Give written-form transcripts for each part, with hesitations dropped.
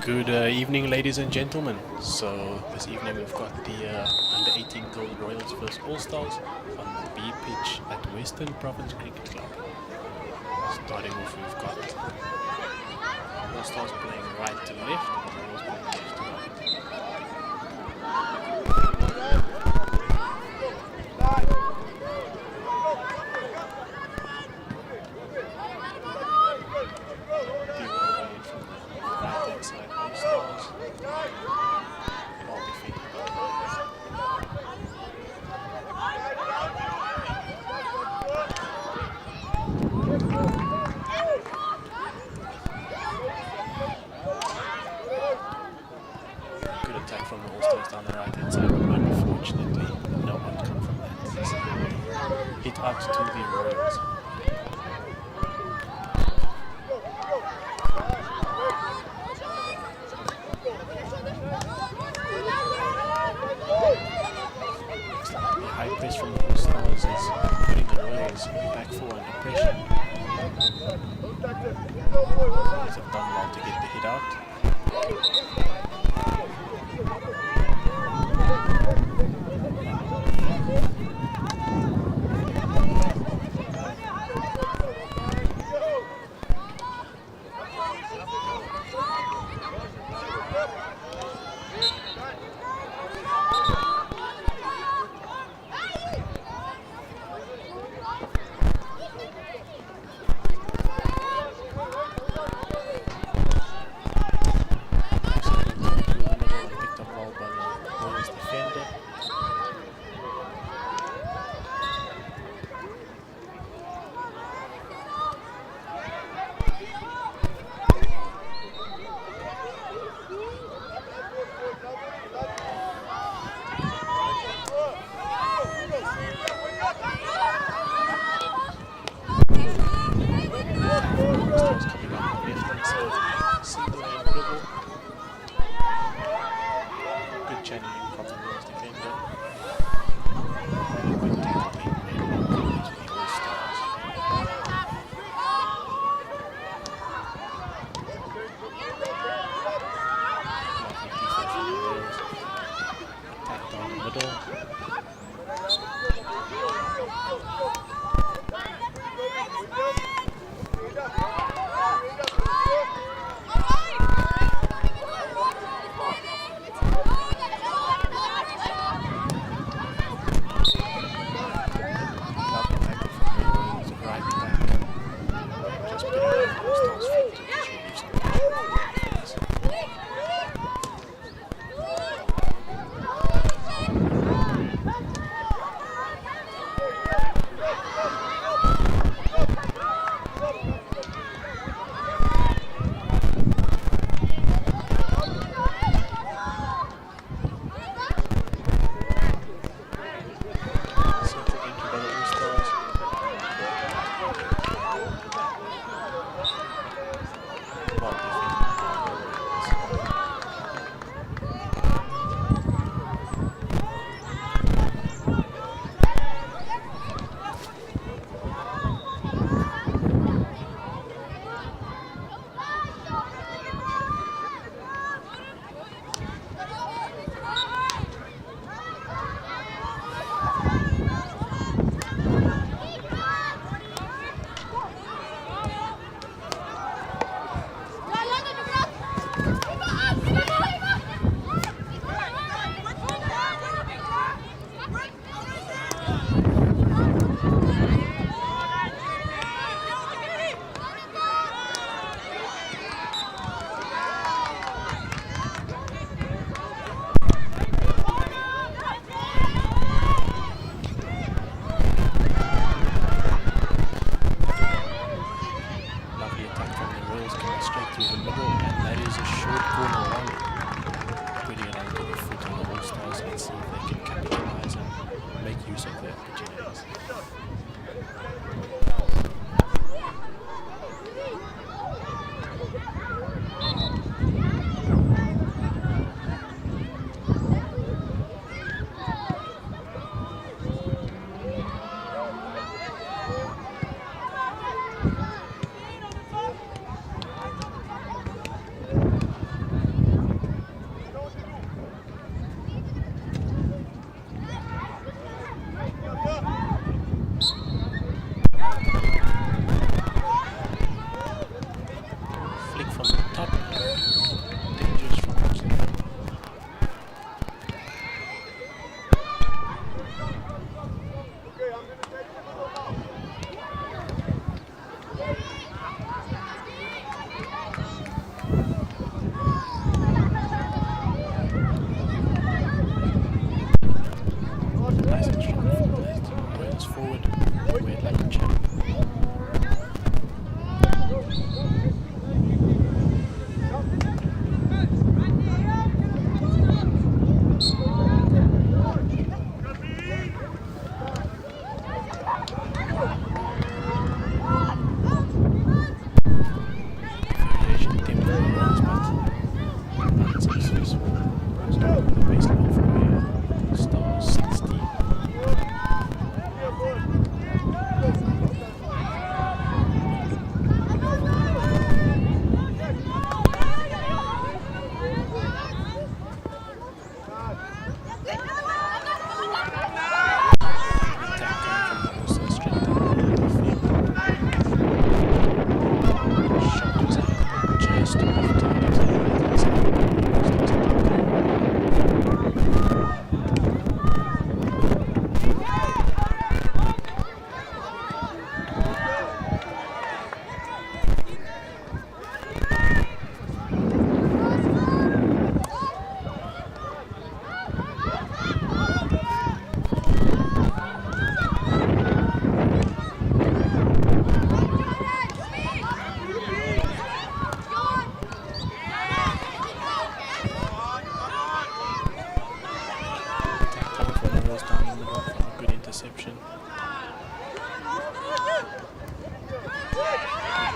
Good evening, ladies and gentlemen. So this evening we've got the under 18 Gold Royals vs All Stars on the B pitch at Western Province Cricket Club. Starting off, we've got All Stars playing right to left and the Royals playing left to right. Good attack from the All-Stars down the right-hand side, but unfortunately no outcome from that. Hit out to the Royals. The high press from the All-Stars is putting the Royals back four under pressure. Royals have done well to get the hit out. interception.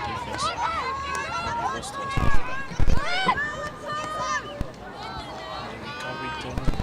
Defense. All Stars at the back. Recovery turnover.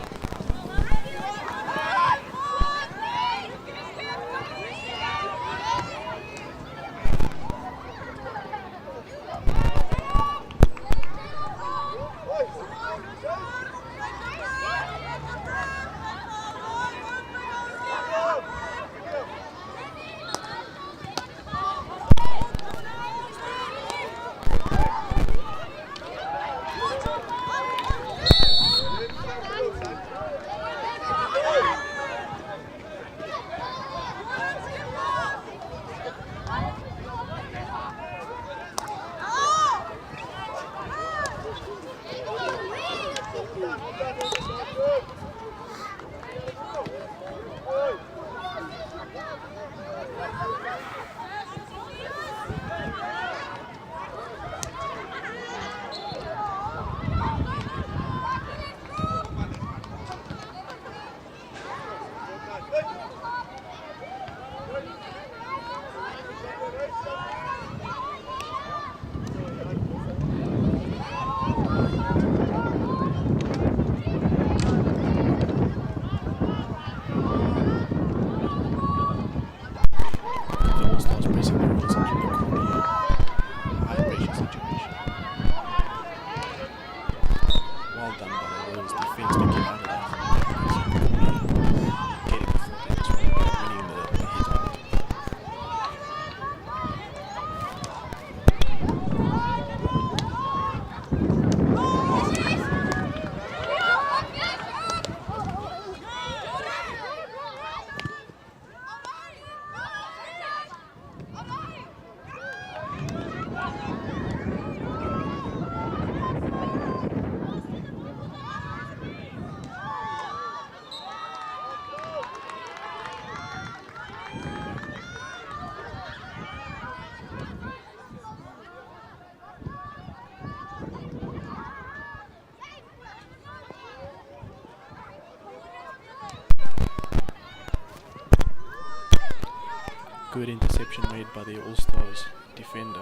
Good interception made by the All-Stars defender,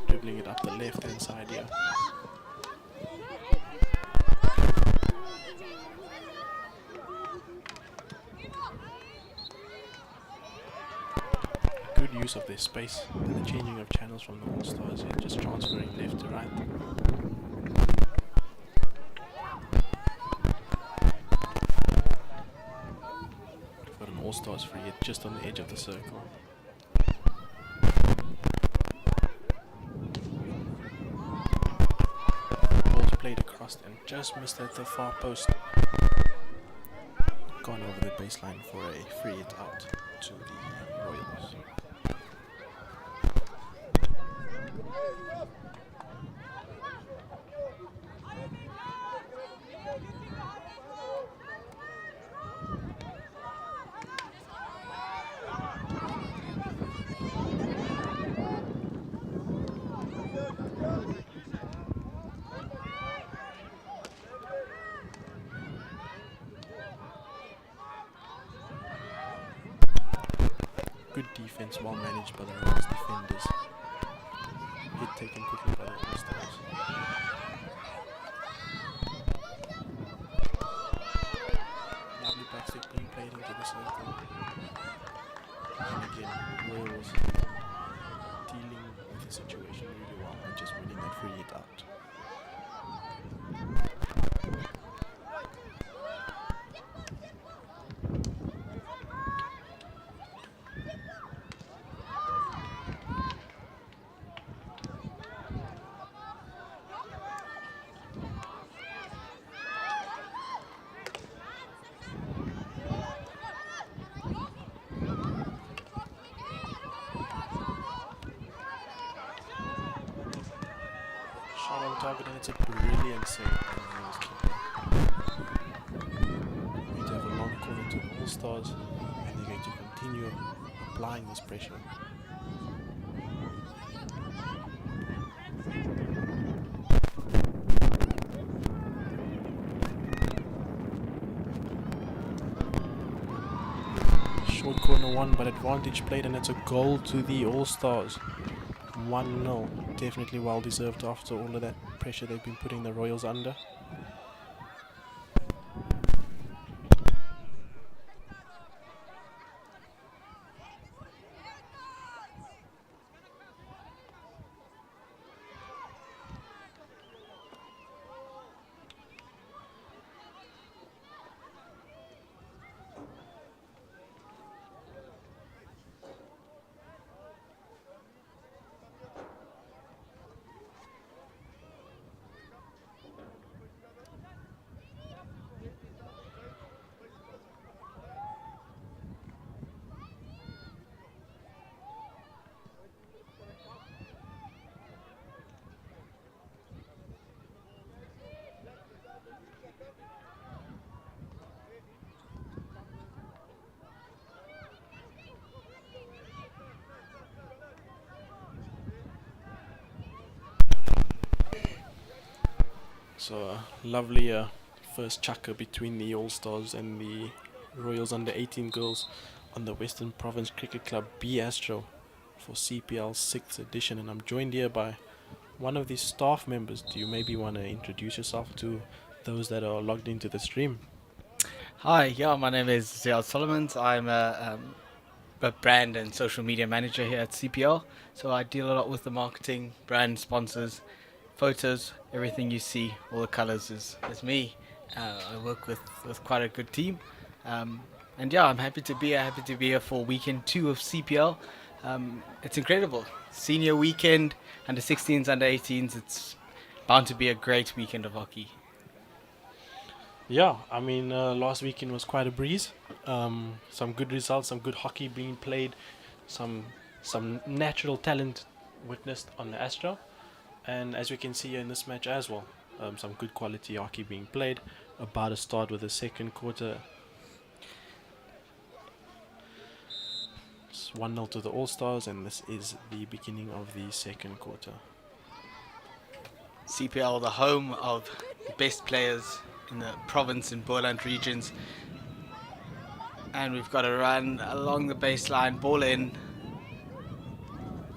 dribbling it up the left-hand side here. Good use of their space and the changing of channels from the All-Stars here, just transferring left to right. Got an All-Stars free hit just on the edge of the circle. Played across and just missed at the far post. Gone over the baseline for a free hit out to the Royals. Good defense, well managed by the Royals defenders. Hit taken quickly by the All-Stars. Lovely backstep being played into the circle. And again, Royals dealing with the situation really well and just winning that free hit out. Shot on target, and it's a brilliant save by the Royals keeper. Going to have a long corner to the All-Stars, and they're going to continue applying this pressure. short corner one, but advantage played, and it's a goal to the All-Stars. 1-0. Definitely well deserved after all of that pressure they've been putting the Royals under. So a lovely first chucker between the All-Stars and the Royals under 18 girls on the Western Province Cricket Club B Astro for CPL's 6th edition, and I'm joined here by one of the staff members. Do you maybe want to introduce yourself to those that are logged into the stream? Hi, yeah, my name is Ziad Solomons. I'm a brand and social media manager here at CPL. So I deal a lot with the marketing, brand sponsors, photos, everything you see, all the colors is me. I work with quite a good team. And yeah, I'm happy to be here for weekend 2 of CPL. It's incredible. Senior weekend, under 16s, under 18s. It's bound to be a great weekend of hockey. Yeah, I mean, last weekend was quite a breeze. Some good results, some good hockey being played, some natural talent witnessed on the Astro, and as we can see in this match as well, some good quality hockey being played. About to start with the second quarter. It's 1-0 to the All-Stars, and this is the beginning of the second quarter. CPL, the home of the best players in the province and Boland regions, and we've got a run along the baseline, ball in,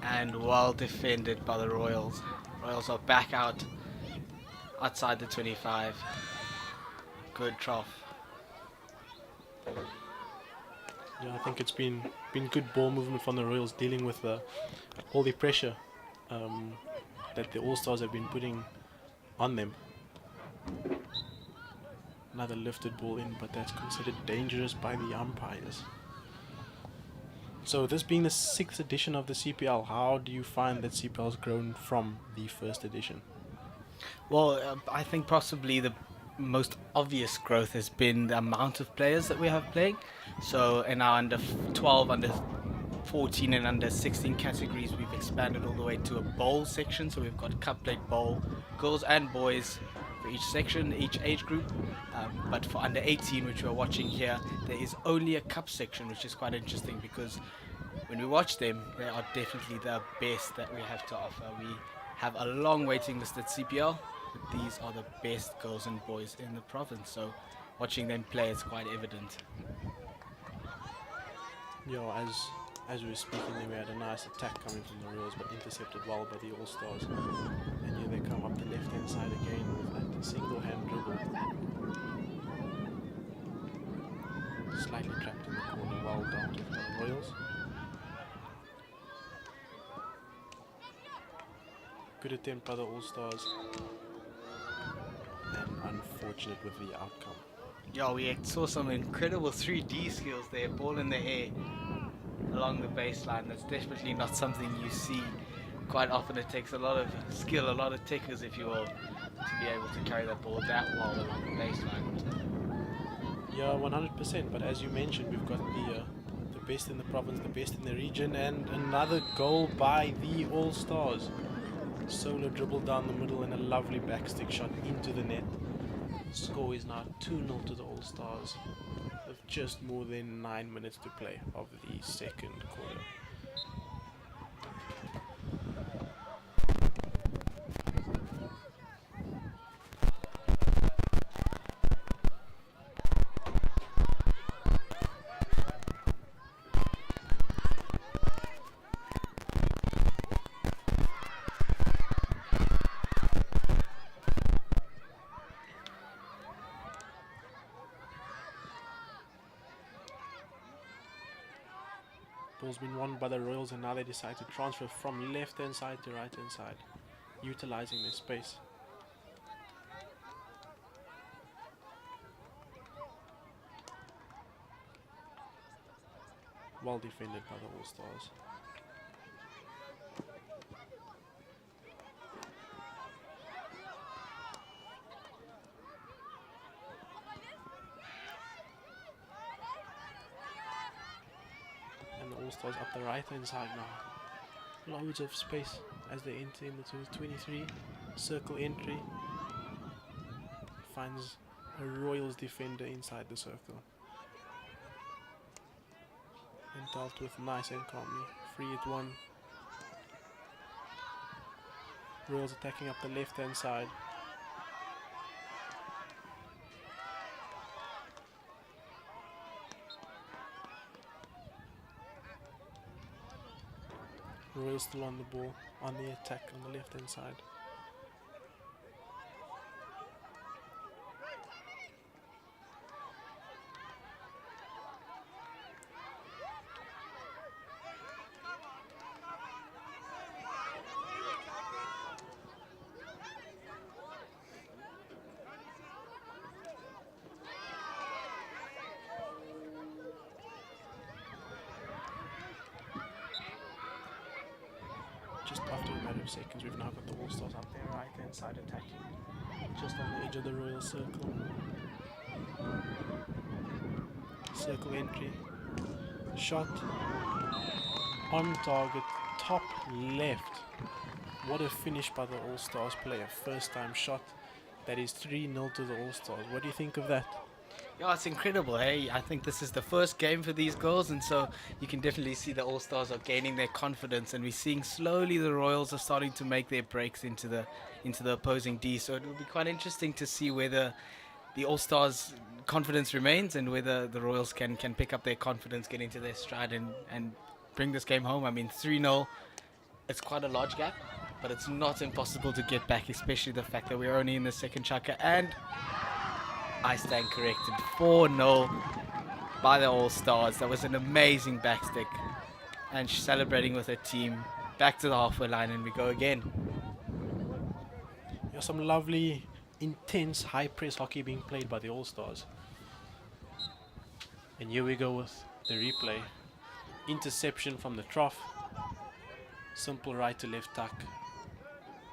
and well defended by the Royals. Royals are back outside the 25. Good trough. Yeah, I think it's been good ball movement from the Royals, dealing with all the pressure that the All-Stars have been putting on them. Another lifted ball in, but that's considered dangerous by the umpires. So this being the 6th edition of the CPL, how do you find that CPL has grown from the first edition? Well, I think possibly the most obvious growth has been the amount of players that we have playing. So in our under 12, under 14 and under 16 categories, we've expanded all the way to a bowl section. So we've got cup plate bowl, girls and boys for each section, each age group. But for under 18, which we're watching here, there is only a cup section, which is quite interesting because when we watch them, they are definitely the best that we have to offer. We have a long waiting list at CPL, but these are the best girls and boys in the province. So watching them play is quite evident. Yeah, as we were speaking there, we had a nice attack coming from the Royals, but intercepted well by the All-Stars. And here they come up the left-hand side again with that single-hand dribble. Slightly trapped in the corner, well dealt with by the Royals. Good attempt by the All-Stars, and unfortunate with the outcome. Yeah, we saw some incredible 3D skills there, ball in the air along the baseline. That's definitely not something you see quite often. It takes a lot of skill, a lot of tickers, if you will, to be able to carry that ball that well along the baseline. Yeah, 100%. But as you mentioned, we've got the best in the province, the best in the region, and another goal by the All-Stars. Solo dribble down the middle and a lovely backstick shot into the net. Score is now 2-0 to the All-Stars with just more than 9 minutes to play of the second quarter. Ball's been won by the Royals, and now they decide to transfer from left hand side to right hand side, utilizing their space. Well defended by the All-Stars. And the All-Stars up the right hand side now. Loads of space as they enter into the 23. Circle entry. Finds a Royals defender inside the circle. And dealt with nice and calmly. 3-1. Royals attacking up the left hand side. Royals still on the ball, on the attack on the left hand side. Just after a matter of seconds, we've now got the All-Stars up there, right hand side attacking. Just on the edge of the Royal circle. Circle entry. Shot. On target. Top left. What a finish by the All-Stars player. First time shot. That is 3-0 to the All-Stars. What do you think of that? Yeah, it's incredible. Hey, I think this is the first game for these girls, and so you can definitely see the All-Stars are gaining their confidence, and we're seeing slowly the Royals are starting to make their breaks into the opposing D. So it will be quite interesting to see whether the All-Stars' confidence remains and whether the Royals can pick up their confidence, get into their stride, and bring this game home. I mean, 3-0, it's quite a large gap, but it's not impossible to get back, especially the fact that we're only in the second chukka. And I stand corrected. 4-0 by the All-Stars. That was an amazing backstick. And she's celebrating with her team. Back to the halfway line, and we go again. There's some lovely, intense, high-press hockey being played by the All-Stars. And here we go with the replay. Interception from the trough. Simple right to left tuck.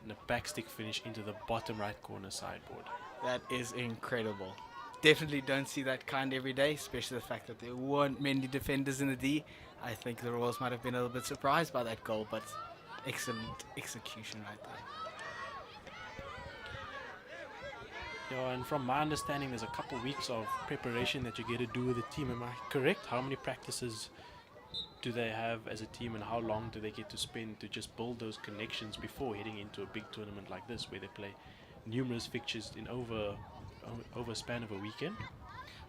And a backstick finish into the bottom right corner sideboard. That is incredible. Definitely don't see that kind every day, especially the fact that there weren't many defenders in the D. I think the Royals might have been a little bit surprised by that goal, but excellent execution right there. Yeah, and from my understanding, there's a couple weeks of preparation that you get to do with the team. Am I correct? How many practices do they have as a team, and how long do they get to spend to just build those connections before heading into a big tournament like this, where they play numerous fixtures in over a span of a weekend?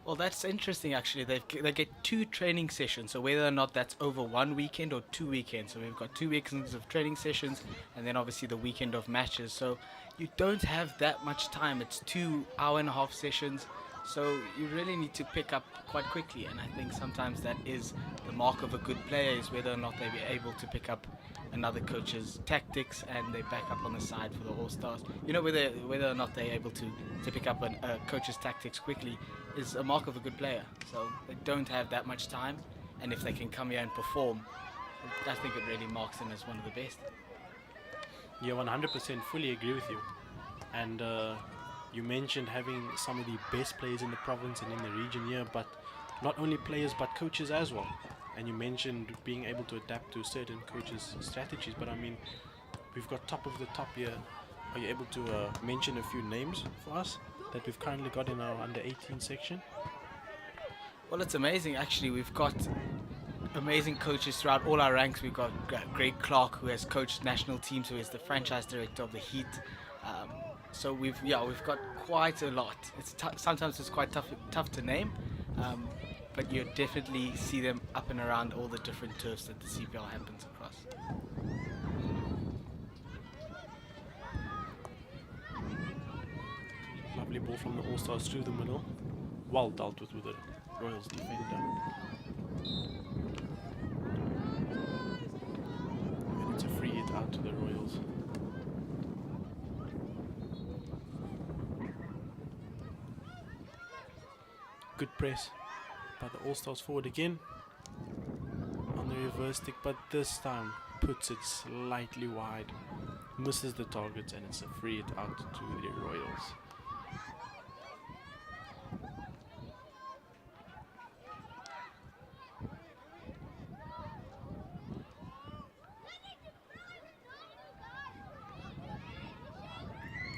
Well, that's interesting actually. They get 2 training sessions, so whether or not that's over 1 weekend or 2 weekends. So we've got 2 weekends of training sessions, and then obviously the weekend of matches. So you don't have that much time. It's 2 hour-and-a-half sessions. So you really need to pick up quite quickly, and I think sometimes that is the mark of a good player, is whether or not they be able to pick up another coach's tactics and they back up on the side for the All-Stars. You know, whether or not they're able to pick up a coach's tactics quickly is a mark of a good player. So they don't have that much time, and if they can come here and perform, I think it really marks them as one of the best. Yeah, 100% fully agree with you. And you mentioned having some of the best players in the province and in the region here, but not only players but coaches as well. And you mentioned being able to adapt to certain coaches' strategies, but I mean, we've got top of the top here. Are you able to mention a few names for us that we've currently got in our under 18 section? Well, it's amazing actually. We've got amazing coaches throughout all our ranks. We've got Greg Clark, who has coached national teams, who is the franchise director of the Heat. So we've got quite a lot. Sometimes it's quite tough to name, but you definitely see them up and around all the different turfs that the CPL happens across. Lovely ball from the All-Stars through the middle. Well dealt with the Royals defender. good press by the All-Stars forward again on the reverse stick, but this time puts it slightly wide, misses the target, and it's a free hit out to the Royals.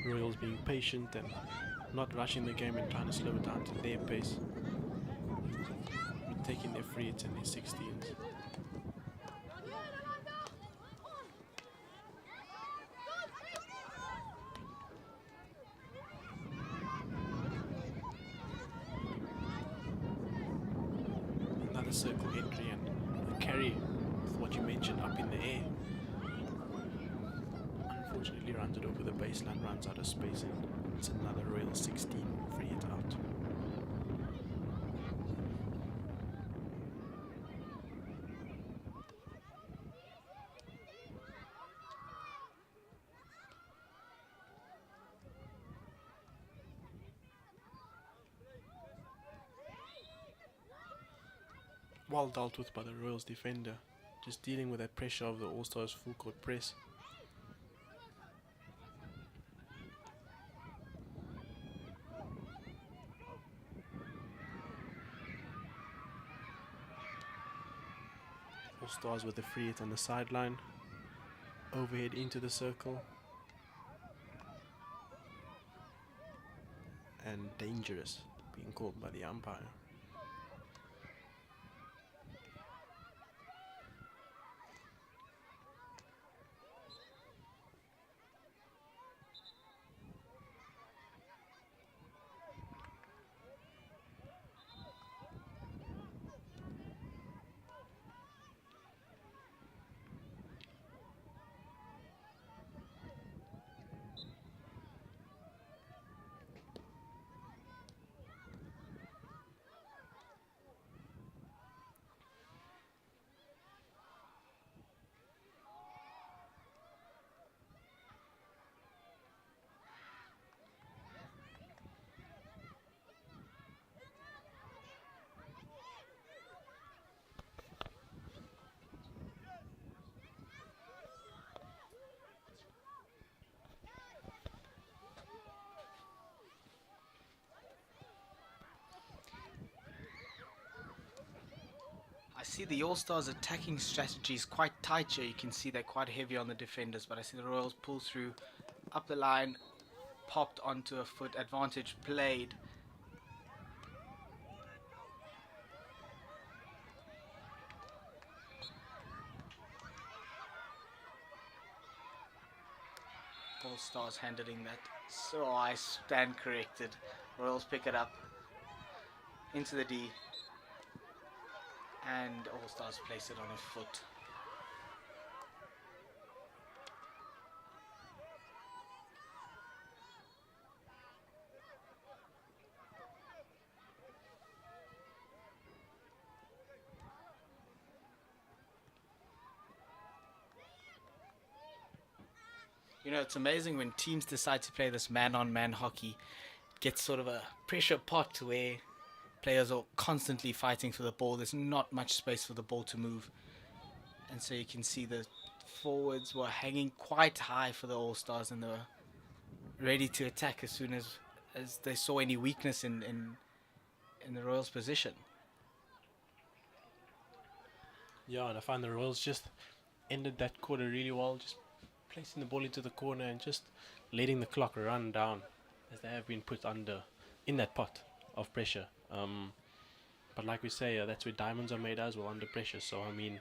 Royals being patient and not rushing the game and trying to slow it down to their pace, taking their free hits and their 16s. Another circle entry and a carry with what you mentioned up in the air. Unfortunately runs it over the baseline, runs out of space, and it's another Royal 16 free hit out. Well dealt with by the Royals defender, just dealing with that pressure of the All-Stars full court press. All-Stars with the free hit on the sideline, overhead into the circle, and dangerous, being called by the umpire. I see the All-Stars attacking strategy is quite tight here. You can see they're quite heavy on the defenders, but I see the Royals pull through, up the line, popped onto a foot, advantage played. All-Stars handling that. So I stand corrected. Royals pick it up into the D. And All-Stars place it on a foot. You know, it's amazing when teams decide to play this man-on-man hockey. It gets sort of a pressure pot where players are constantly fighting for the ball. There's not much space for the ball to move. And so you can see the forwards were hanging quite high for the All-Stars, and they were ready to attack as soon as they saw any weakness in the Royals' position. Yeah, and I find the Royals just ended that quarter really well, just placing the ball into the corner and just letting the clock run down as they have been put under in that pot of pressure. But like we say, that's where diamonds are made as well, under pressure. So I mean,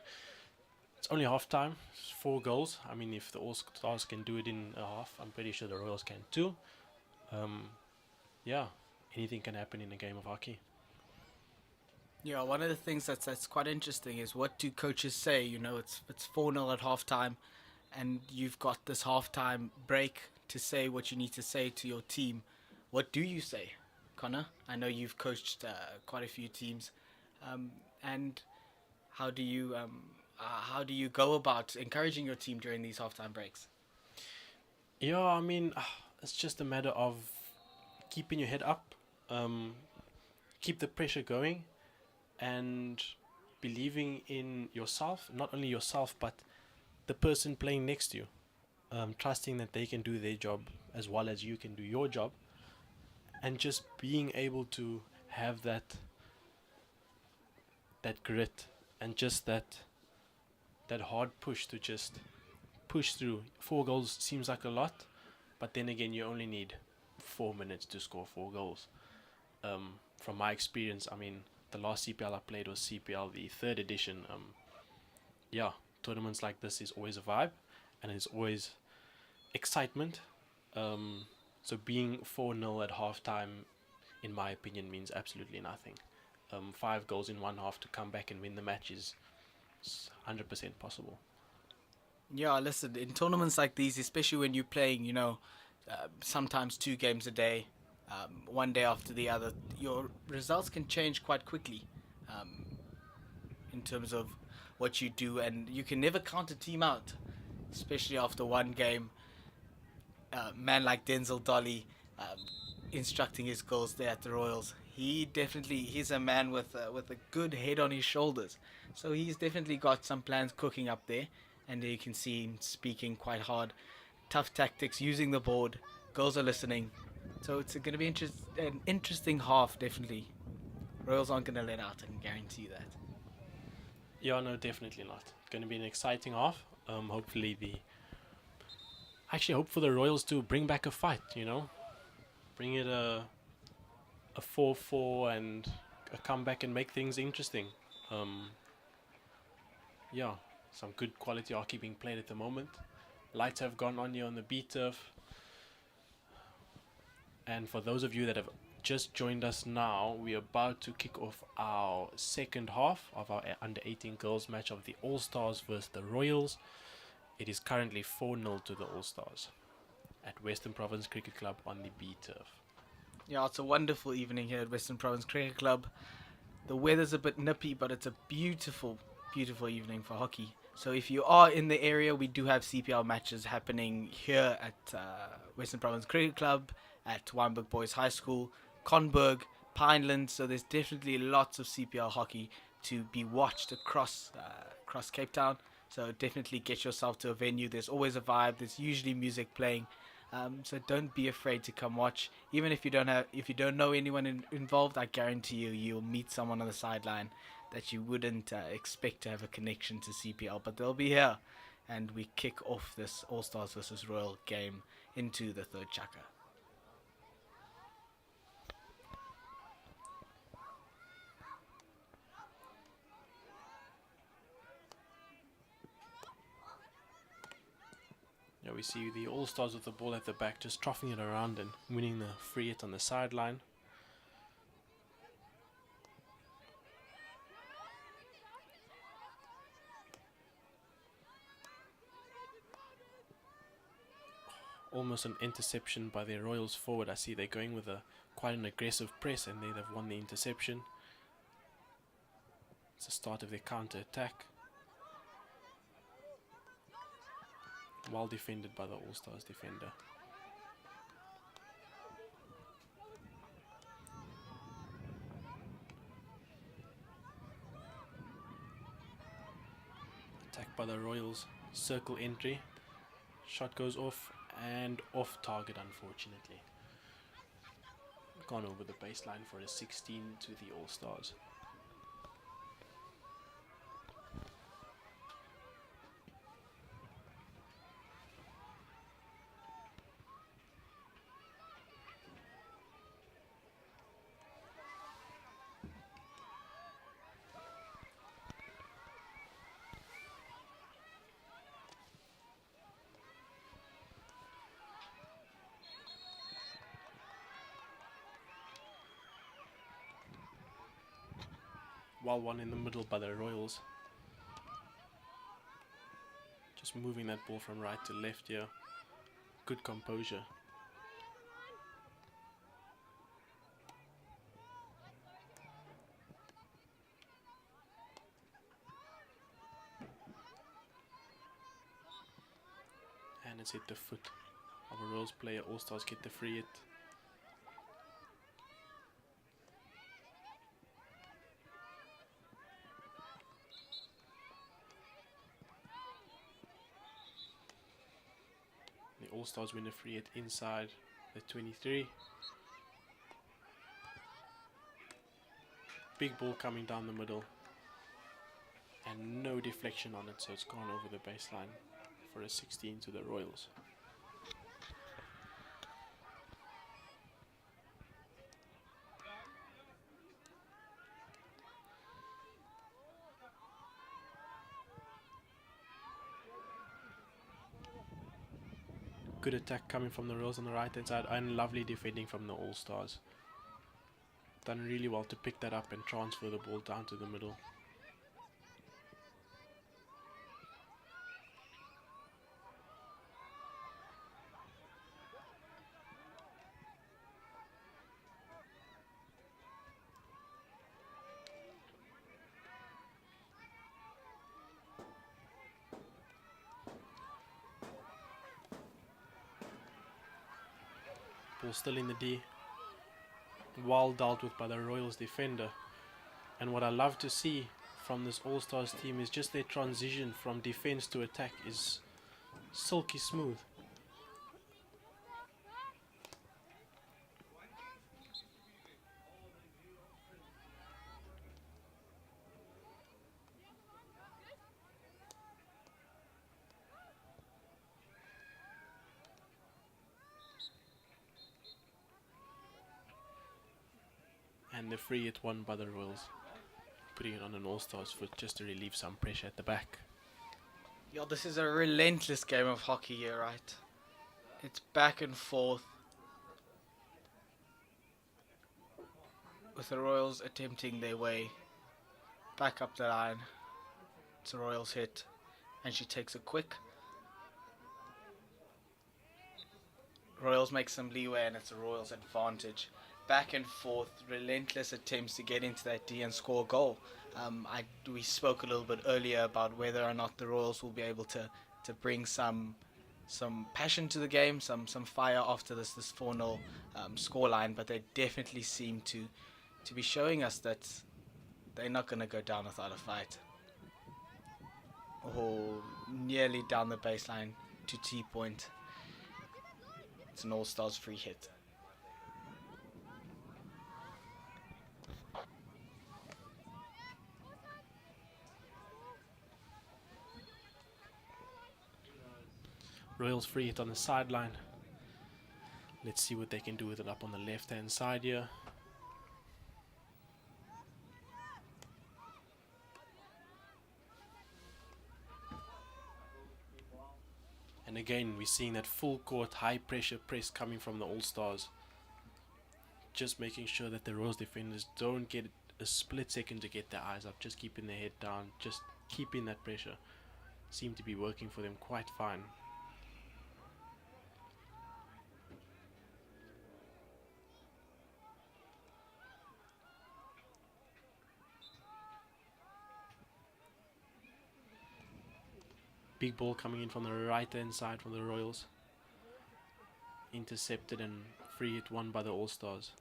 it's only half time, 4 goals. I mean, if the All-Stars can do it in a half, I'm pretty sure the Royals can too. Yeah, anything can happen in a game of hockey. Yeah, one of the things that's quite interesting is, what do coaches say? You know, it's 4-0 at halftime, and you've got this halftime break to say what you need to say to your team. What do you say, Connor? I know you've coached quite a few teams, and how do you go about encouraging your team during these halftime breaks? Yeah, I mean, it's just a matter of keeping your head up, keep the pressure going and believing in yourself, not only yourself but the person playing next to you, trusting that they can do their job as well as you can do your job, and just being able to have that grit and just that hard push to just push through. 4 goals seems like a lot, but then again, you only need 4 minutes to score 4 goals. From my experience, I mean, the last CPL I played was CPL the third edition. Yeah, tournaments like this is always a vibe, and it's always excitement. So being 4-0 at halftime, in my opinion, means absolutely nothing. 5 goals in one half to come back and win the match is 100% possible. Yeah, listen, in tournaments like these, especially when you're playing, sometimes 2 games a day, one day after the other, your results can change quite quickly um, in terms of what you do, and you can never count a team out, especially after one game. Man like Denzel Dolly instructing his goals there at the Royals. He's a man with a good head on his shoulders. So he's definitely got some plans cooking up there, and you can see him speaking quite hard. Tough tactics, using the board. Girls are listening. So it's going to be an interesting half, definitely. Royals aren't going to let out, I can guarantee you that. Yeah, no, definitely not. It's going to be an exciting half. Hopefully actually hope for the Royals to bring back a fight. Bring it a 4-4 and a comeback and make things interesting. Yeah, some good quality hockey being played at the moment. Lights have gone on here on the B turf. And for those of you that have just joined us now, we're about to kick off our second half of our under 18 girls match of the All Stars versus the Royals. It is currently 4-0 to the All Stars at Western Province Cricket Club on the B turf. Yeah, it's a wonderful evening here at Western Province Cricket Club. The weather's a bit nippy, but it's a beautiful, beautiful evening for hockey. So if you are in the area, we do have CPL matches happening here at Western Province Cricket Club, at Wynberg Boys High School, Conberg, Pineland. So there's definitely lots of CPL hockey to be watched across Cape Town. So definitely get yourself to a venue. There's always a vibe. There's usually music playing. So don't be afraid to come watch. Even if you don't know anyone involved, I guarantee you'll meet someone on the sideline that you wouldn't expect to have a connection to CPL, but they'll be here, and we kick off this All Stars versus Royal game into the third chaka. Yeah, we see the All Stars with the ball at the back, just troughing it around and winning the free hit on the sideline. Almost an interception by the Royals forward. I see they're going with quite an aggressive press, and they've won the interception. It's the start of their counter attack. Well defended by the All Stars defender. Attacked by the Royals. Circle entry. Shot goes off and off target, unfortunately. Gone over the baseline for a 16 to the All Stars. Well, one in the middle by the Royals. Just moving that ball from right to left here. Good composure. And it's hit the foot of a Royals player. All Stars get the free hit. All-Stars win a free hit inside the 23. Big ball coming down the middle. And no deflection on it, so it's gone over the baseline for a 16 to the Royals. Good attack coming from the Royals on the right hand side, and lovely defending from the All-Stars. Done really well to pick that up and transfer the ball down to the middle. Ball still in the D. Well dealt with by the Royals defender. And what I love to see from this All-Stars team is just their transition from defense to attack is silky smooth. And the free hit won by the Royals, putting it on an All-Stars foot just to relieve some pressure at the back. Yeah, this is a relentless game of hockey here, right? It's back and forth, with the Royals attempting their way back up the line. It's a Royals hit, and she takes a quick. Royals make some leeway, and it's a Royals advantage. Back and forth, relentless attempts to get into that D and score a goal. We spoke a little bit earlier about whether or not the Royals will be able to bring some passion to the game, some fire after this 4-0 scoreline, but they definitely seem to be showing us that they're not going to go down without a fight. Or nearly down the baseline to T-point. It's an All-Stars free hit. Royals free hit on the sideline. Let's see what they can do with it up on the left hand side here. And again, we're seeing that full court high pressure press coming from the All-Stars. Just making sure that the Royals defenders don't get a split second to get their eyes up, just keeping their head down, just keeping that pressure. Seem to be working for them quite fine. Big ball coming in from the right hand side from the Royals. Intercepted and free hit won by the All-Stars.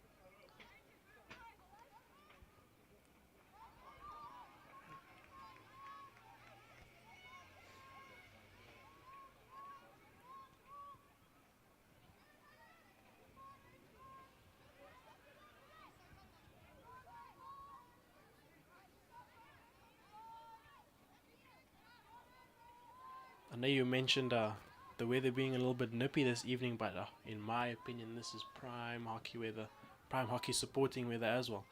I know you mentioned the weather being a little bit nippy this evening, but in my opinion this is prime hockey weather, prime hockey supporting weather as well.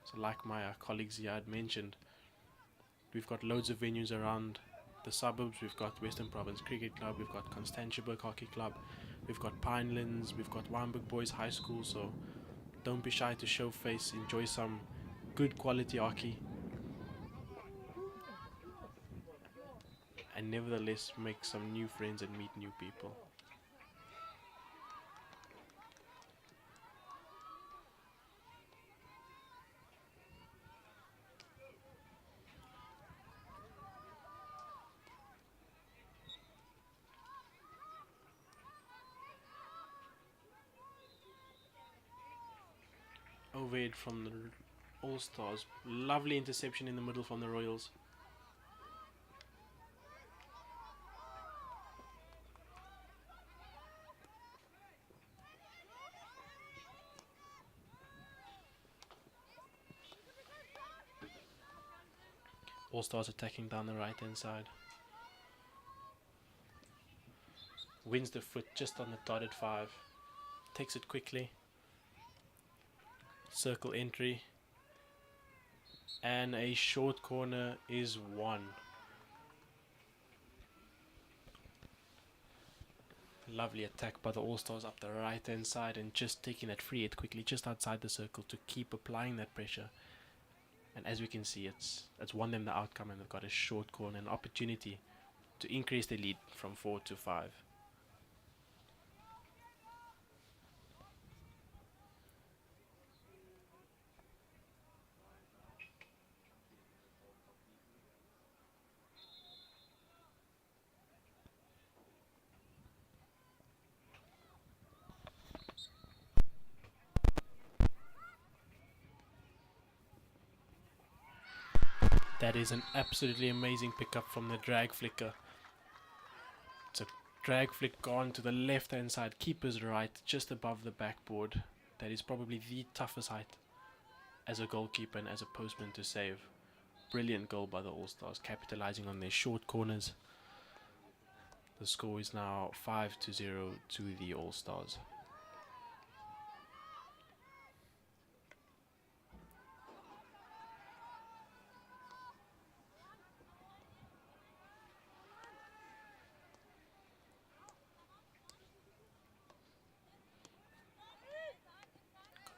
So like my colleagues here had mentioned, we've got loads of venues around the suburbs. We've got Western Province Cricket Club, we've got Constantiaburg Hockey Club, we've got Pinelands, we've got Wynberg Boys High School, so don't be shy to show face, enjoy some good quality hockey. And nevertheless make some new friends and meet new people. Overhead from the All-Stars. Lovely interception in the middle from the Royals. All Stars attacking down the right hand side. Wins the foot just on the dotted 5. Takes it quickly. Circle entry. And a short corner is won. Lovely attack by the All-Stars up the right hand side and just taking that free hit quickly just outside the circle to keep applying that pressure. And as we can see, it's won them the outcome, and they've got a short corner, an opportunity to increase their lead from 4 to 5. That is an absolutely amazing pickup from the drag flicker. It's a drag flick gone to the left hand side, keeper's right, just above the backboard. That is probably the toughest height as a goalkeeper and as a postman to save. Brilliant goal by the All-Stars, capitalizing on their short corners. The score is now 5-0 to the All-Stars.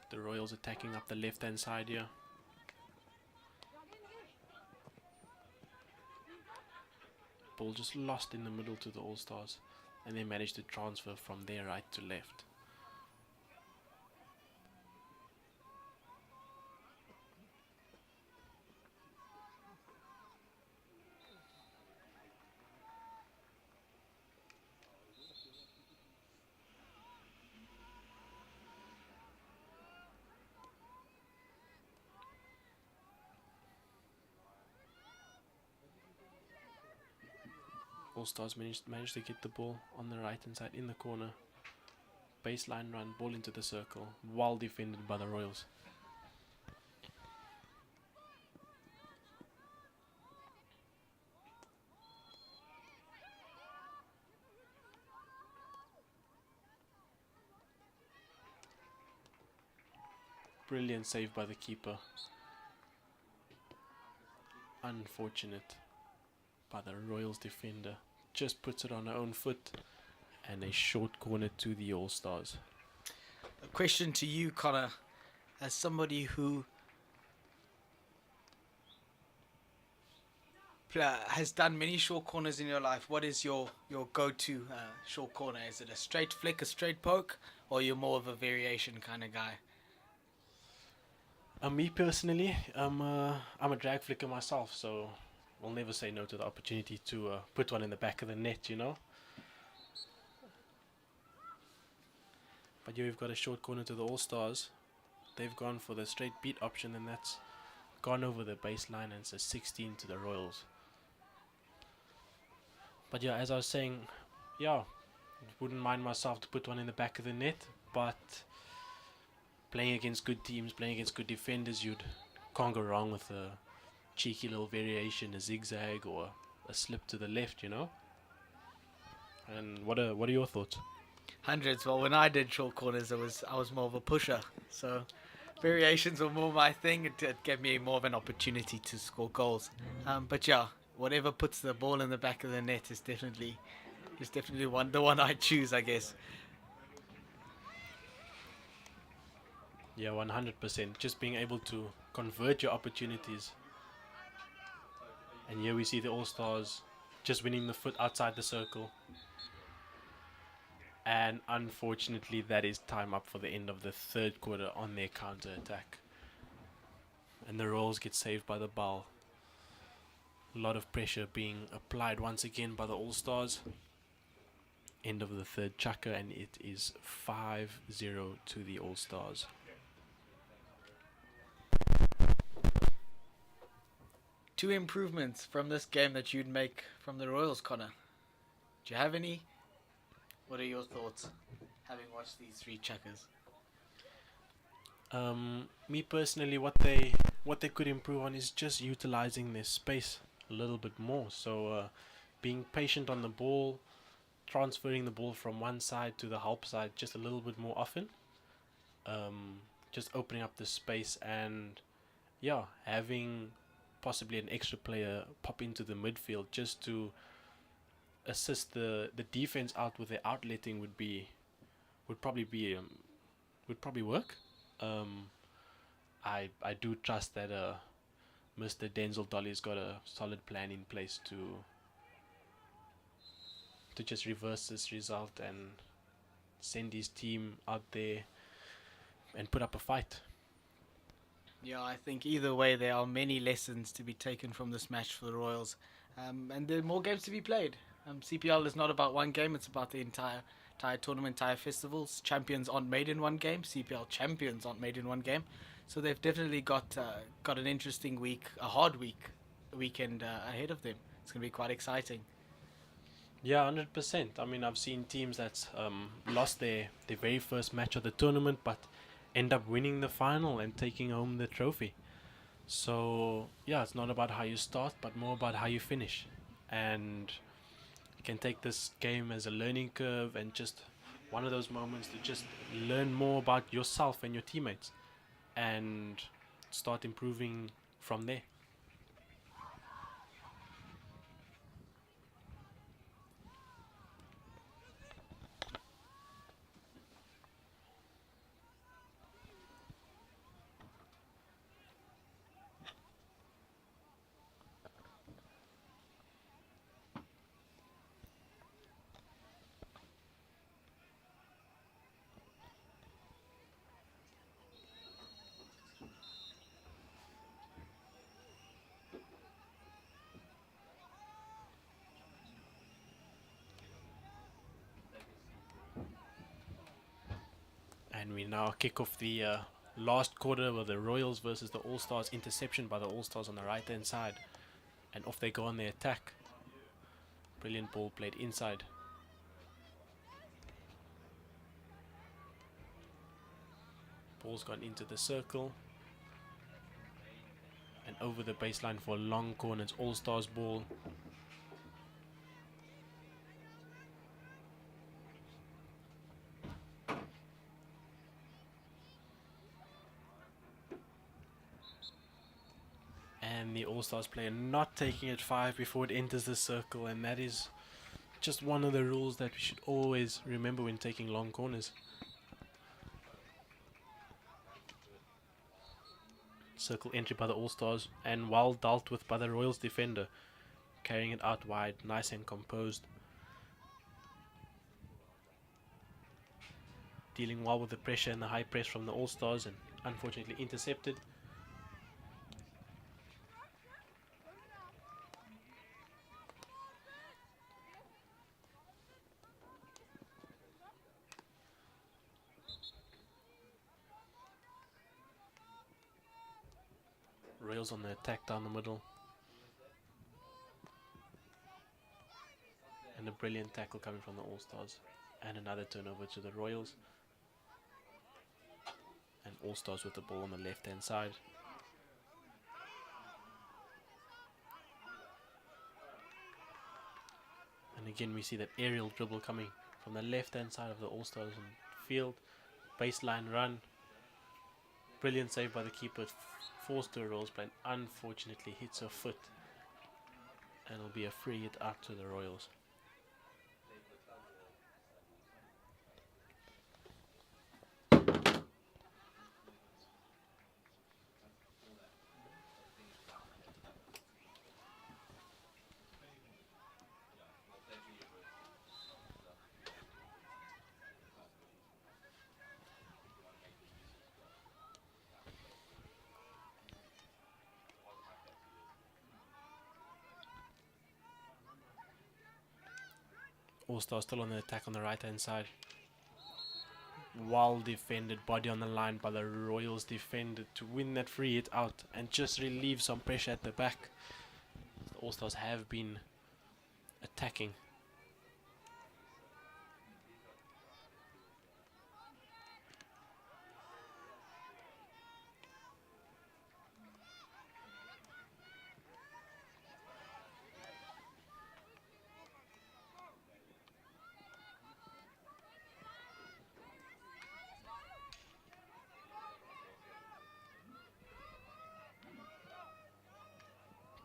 The Royals attacking up the left hand side here. Ball just lost in the middle to the All-Stars, and they managed to transfer from their right to left. All-Stars managed to get the ball on the right hand side in the corner. Baseline run, ball into the circle, well defended by the Royals. Brilliant save by the keeper. Unfortunate by the Royals defender. Just puts it on her own foot, and a short corner to the All-Stars. A question to you, Connor, as somebody who has done many short corners in your life, what is your go-to short corner? Is it a straight flick, a straight poke, or you're more of a variation kind of guy? Me personally, I'm a drag flicker myself, so I'll never say no to the opportunity to put one in the back of the net, you know. But here we've got a short corner to the All-Stars. They've gone for the straight beat option, and that's gone over the baseline, and it's a 16 to the Royals. But yeah, as I was saying, yeah, wouldn't mind myself to put one in the back of the net, but playing against good teams, playing against good defenders, you can't go wrong with a cheeky little variation, a zigzag or a slip to the left, you know. And what are your thoughts? Hundreds. Well, when I did short corners, I was more of a pusher, so variations were more my thing. It gave me more of an opportunity to score goals. But yeah, whatever puts the ball in the back of the net is definitely the one I choose, I guess. Yeah, 100%. Just being able to convert your opportunities. And here we see the All-Stars just winning the foot outside the circle. And unfortunately, that is time up for the end of the third quarter on their counter-attack. And the Royals get saved by the ball. A lot of pressure being applied once again by the All-Stars. End of the third chukker, and it is 5-0 to the All-Stars. Two improvements from this game that you'd make from the Royals, Connor. Do you have any? What are your thoughts, having watched these three chukkers? Me personally, what they could improve on is just utilizing their space a little bit more. So being patient on the ball, transferring the ball from one side to the help side just a little bit more often, just opening up the space, and yeah, having possibly an extra player pop into the midfield just to assist the defense out with their outletting would probably be would probably work. Um, I do trust that Mr. Denzel Dolly's got a solid plan in place to just reverse this result and send his team out there and put up a fight. Yeah, I think either way there are many lessons to be taken from this match for the Royals, and there are more games to be played. CPL is not about one game; it's about the entire tournament, entire festivals. Champions aren't made in one game. CPL champions aren't made in one game. So they've definitely got an interesting week, a hard weekend ahead of them. It's going to be quite exciting. Yeah, 100%. I mean, I've seen teams that's lost their very first match of the tournament, but end up winning the final and taking home the trophy. So yeah, it's not about how you start, but more about how you finish. And you can take this game as a learning curve and just one of those moments to just learn more about yourself and your teammates and start improving from there. And we now kick off the last quarter with the Royals versus the All Stars. Interception by the All Stars on the right hand side. And off they go on the attack. Brilliant ball played inside. Ball's gone into the circle. And over the baseline for a long corner. It's All Stars ball. And the All-Stars player not taking it 5 before it enters the circle, and that is just one of the rules that we should always remember when taking long corners. Circle entry by the All-Stars, and well dealt with by the Royals defender, carrying it out wide, nice and composed. Dealing well with the pressure and the high press from the All-Stars, and unfortunately intercepted. Royals on the attack down the middle. And a brilliant tackle coming from the All-Stars. And another turnover to the Royals. And All-Stars with the ball on the left-hand side. And again we see that aerial dribble coming from the left-hand side of the All-Stars field. Baseline run. Brilliant save by the keeper. Forced to a Royals play, and unfortunately hits her foot. And it'll be a free hit out to the Royals. All-Star still on the attack on the right hand side. Well defended, body on the line by the Royals defender to win that free hit out and just relieve some pressure at the back. The All-Stars have been attacking.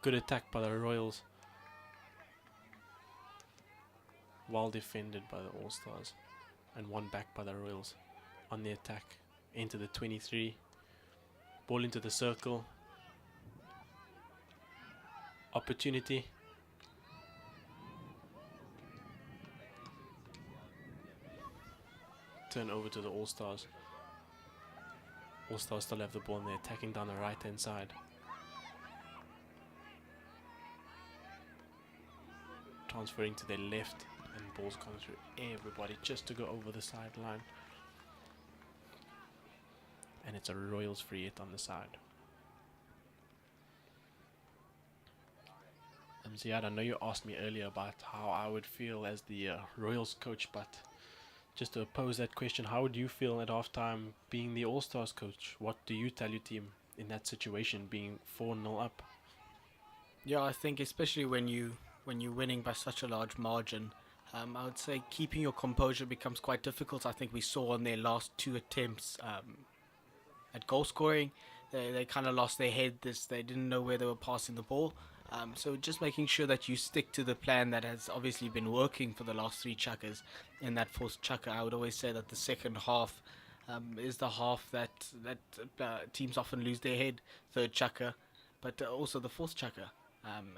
Good attack by the Royals. Well defended by the All-Stars. And one back by the Royals on the attack. Into the 23. Ball into the circle. Opportunity. Turn over to the All-Stars. All-Stars still have the ball and they're attacking down the right hand side. Transferring to their left and balls coming through everybody just to go over the sideline. And it's a Royals free hit on the side. Ziad, I know you asked me earlier about how I would feel as the Royals coach, but just to pose that question, how would you feel at halftime being the All-Stars coach? What do you tell your team in that situation, being 4-0 up? Yeah, I think especially when you're winning by such a large margin, I would say keeping your composure becomes quite difficult. I think we saw on their last two attempts at goal scoring, they kind of lost their head. They didn't know where they were passing the ball. So just making sure that you stick to the plan that has obviously been working for the last three chukkers. In that fourth chukker, I would always say that the second half is the half that teams often lose their head. Third chukker, but also the fourth chukker.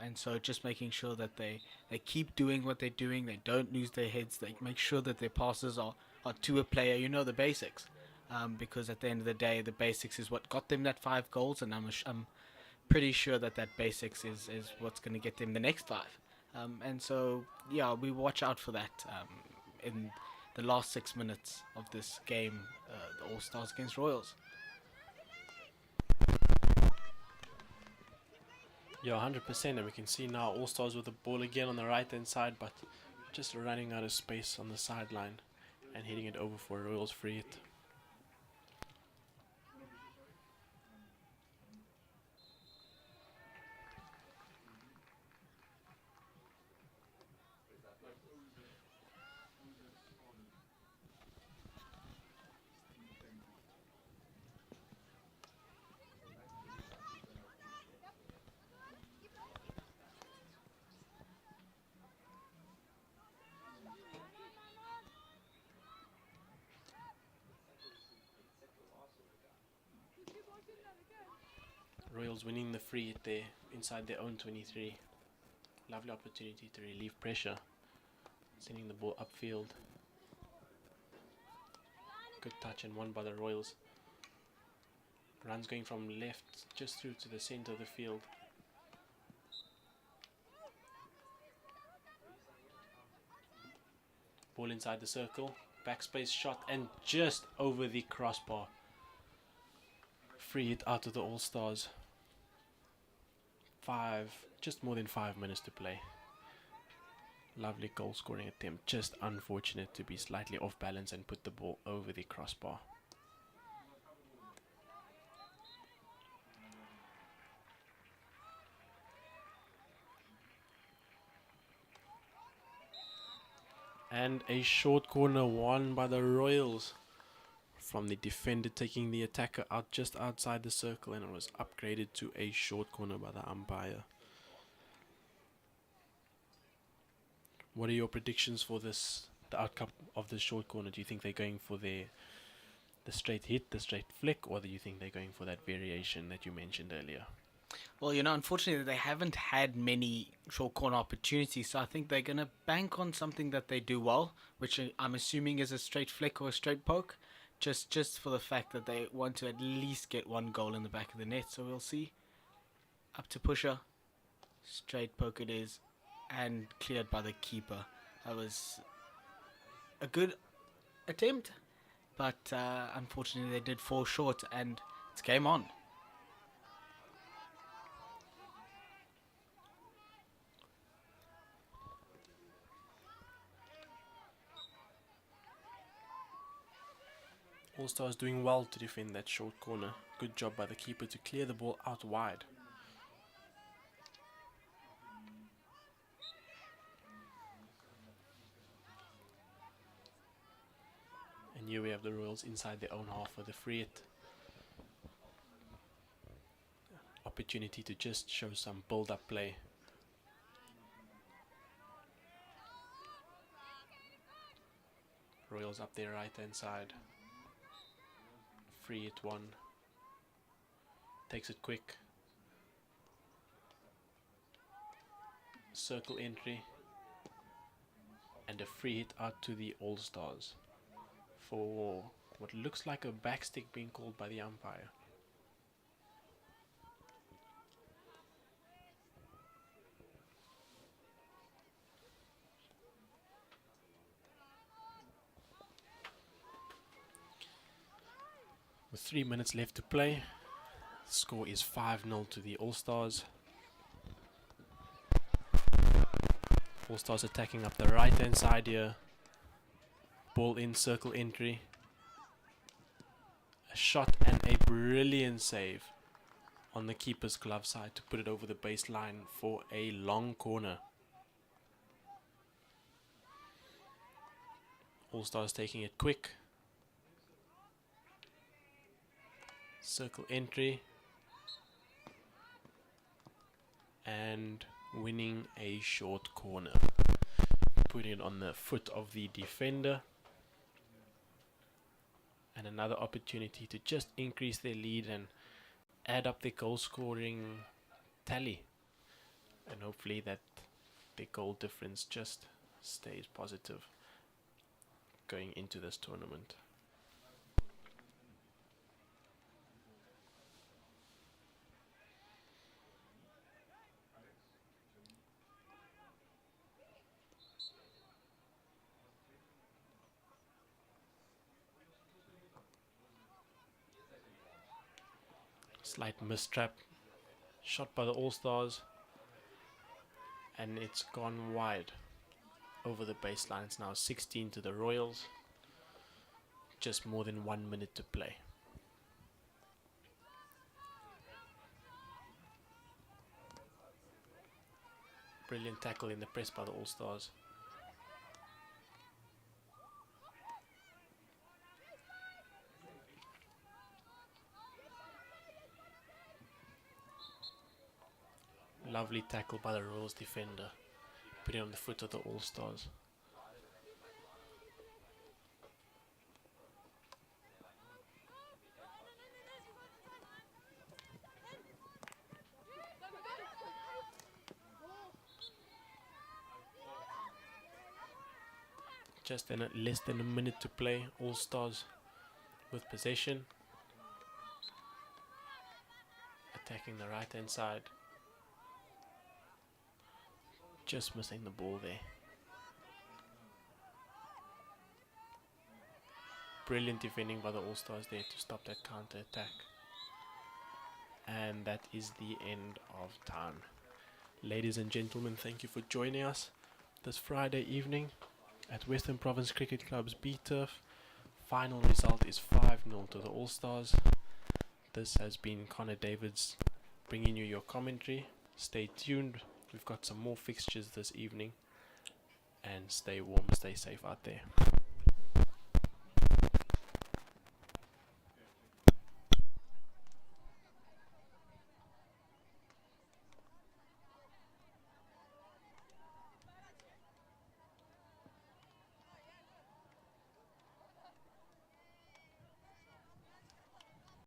And so just making sure that they keep doing what they're doing. They don't lose their heads. They make sure that their passes are to a player. You know the basics. Because at the end of the day, the basics is what got them that 5 goals, and I'm pretty sure that basics is what's going to get them the next 5. And so, yeah, we watch out for that in the last 6 minutes of this game, the All-Stars against Royals. Yeah, 100%, and we can see now All-Stars with the ball again on the right-hand side, but just running out of space on the sideline and hitting it over for a Royals free hit. Royals winning the free hit there inside their own 23. Lovely opportunity to relieve pressure. Sending the ball upfield. Good touch and one by the Royals. Runs going from left just through to the center of the field. Ball inside the circle. Backspace shot and just over the crossbar. Free hit out of the All-Stars. Just more than 5 minutes to play. Lovely goal scoring attempt. Just unfortunate to be slightly off balance and put the ball over the crossbar. And a short corner won by the Royals. From the defender taking the attacker out just outside the circle, and it was upgraded to a short corner by the umpire. What are your predictions for the outcome of this short corner? Do you think they're going for the straight hit, the straight flick, or do you think they're going for that variation that you mentioned earlier? Well, unfortunately, they haven't had many short corner opportunities, so I think they're going to bank on something that they do well, which I'm assuming is a straight flick or a straight poke. Just for the fact that they want to at least get one goal in the back of the net. So we'll see. Up to Pusher. Straight poke it is. And cleared by the keeper. That was a good attempt. But unfortunately they did fall short and it's game on. All-Stars doing well to defend that short corner. Good job by the keeper to clear the ball out wide. And here we have the Royals inside their own half for the free hit. opportunity to just show some build-up play. Royals up their right hand side. Free hit one. Takes it quick. Circle entry. And a free hit out to the All-Stars for what looks like a backstick being called by the umpire. With 3 minutes left to play, the score is 5-0 to the All-Stars. All-Stars attacking up the right hand side here. Ball in, circle entry. A shot and a brilliant save on the keeper's glove side to put it over the baseline for a long corner. All-Stars taking it quick. Circle entry. And winning a short corner. Putting it on the foot of the defender. And another opportunity to just increase their lead and add up their goal scoring tally. And hopefully that their goal difference just stays positive going into this tournament. Slight mistrap, shot by the All-Stars, and it's gone wide over the baseline. It's now 16 to the Royals, just more than 1 minute to play. Brilliant tackle in the press by the All-Stars. Lovely tackle by the Royals defender, putting on the foot of the All-Stars. Just less than a minute to play. All-Stars with possession, attacking the right hand side. Just missing the ball there. Brilliant defending by the All-Stars there to stop that counter attack. And that is the end of time. Ladies and gentlemen, thank you for joining us this Friday evening at Western Province Cricket Club's B Turf. Final result is 5-0 to the All-Stars. This has been Connor Davids bringing you your commentary. Stay tuned. We've got some more fixtures this evening. And stay warm, stay safe out there.